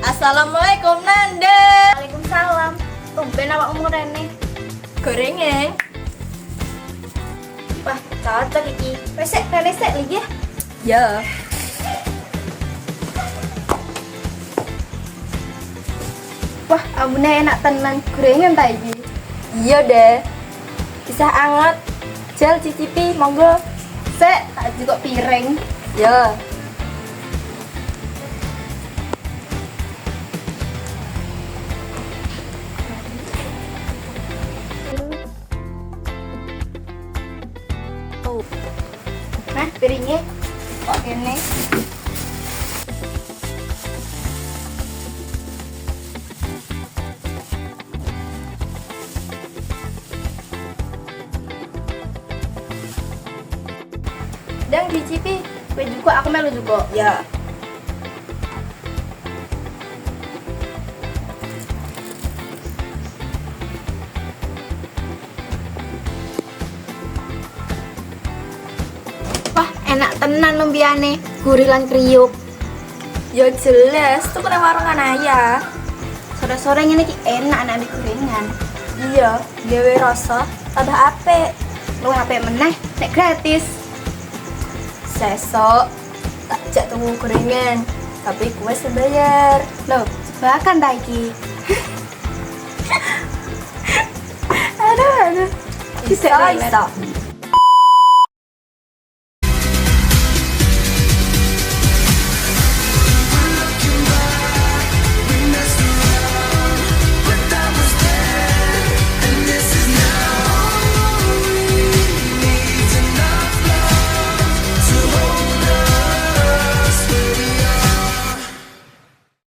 Assalamualaikum Nanda. Waalaikumsalam. Tumben awakmu rene. Gorengan. Wah, cocok iki. Resek lagi ya. Ya. Wah, ambune enak tenan. Gorengan ta iki? Iya deh. Kisah anget. Jel cicipi monggo. Sek, tak juga piring. Ya. Nah, piringnya kok kene. Dan cicipi. Kowe juga aku melu juga. Ya. Wah, enak tenan lumpiane. Gurih lan kriuk. Ya jelas, tuh kena warungan ayah. Sore-sore ngene iki enak nek ambil gorengan. Iya, gawe rasa tambah apik. Lu HP meneh nek gratis. Sesok tak jak tunggu gorengan, tapi kue sebayar. Loh, bahkan ta iki. Aduh. Bisa, Bisa.